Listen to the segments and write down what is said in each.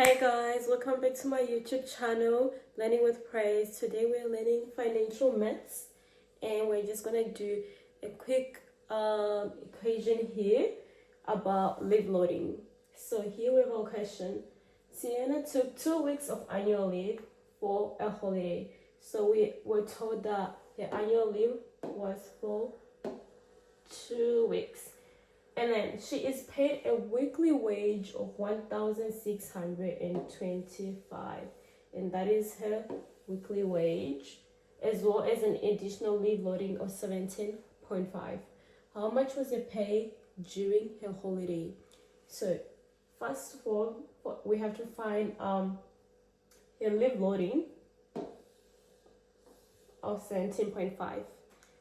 Hey guys, welcome back to my YouTube channel, Learning with Praise. Today we're learning financial maths and we're just gonna do a quick equation here about leave loading. So here we have our question. Sienna took 2 weeks of annual leave for a holiday. So we were told that the annual leave was for 2 weeks. And then she is paid a weekly wage of 1,625, and that is her weekly wage, as well as an additional leave loading of 17.5. How much was her pay during her holiday? So first of all, we have to find her leave loading of 17.5.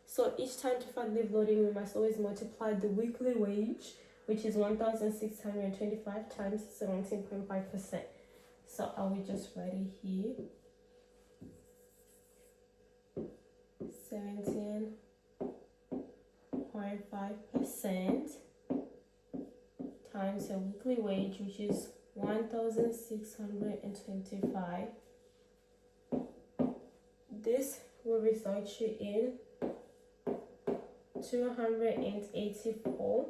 So each time to find leave loading, we must always multiply the weekly wage, which is 1,625 times 17.5%. So I will just write it here. 17.5% times a weekly wage, which is 1,625. This will result you in 284.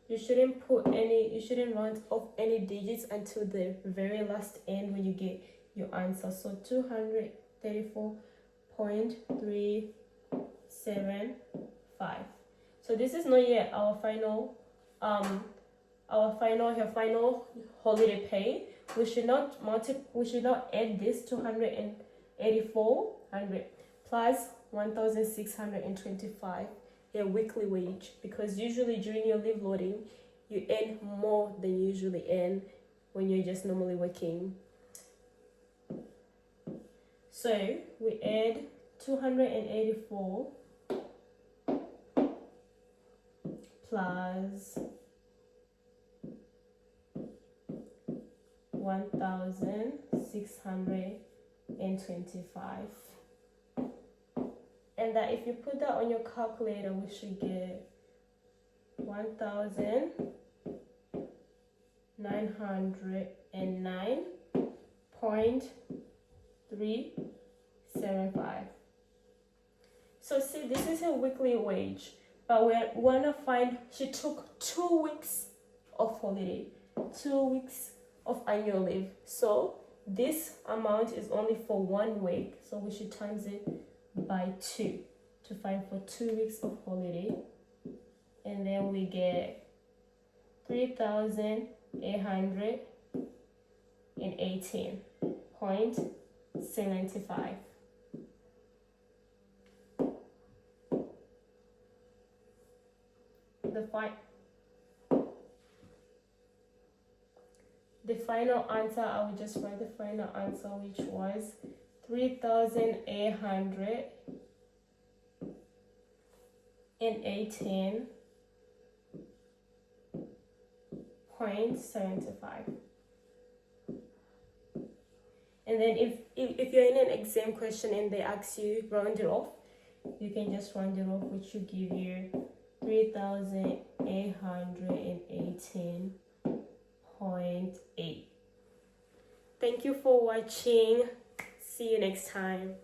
You shouldn't round off any digits until the very last end when you get your answer. So 234.375. So this is not yet our final holiday pay. We should not add this 284 plus 1,625. Their weekly wage, because usually during your leave loading you earn more than you usually earn when you're just normally working. So we add 284 plus 1,625. And that if you put that on your calculator, we should get 1,909.375. So see, this is her weekly wage, but we want to find, she took 2 weeks of holiday, 2 weeks of annual leave. So this amount is only for 1 week, so we should times it by 2 to find for 2 weeks of holiday, and then we get 3,818.75. The final answer, I will just write the final answer, which was 3,818.75. And then if you're in an exam question and they ask you round it off, you can just round it off, which will give you 3,818.8. Thank you for watching. See you next time.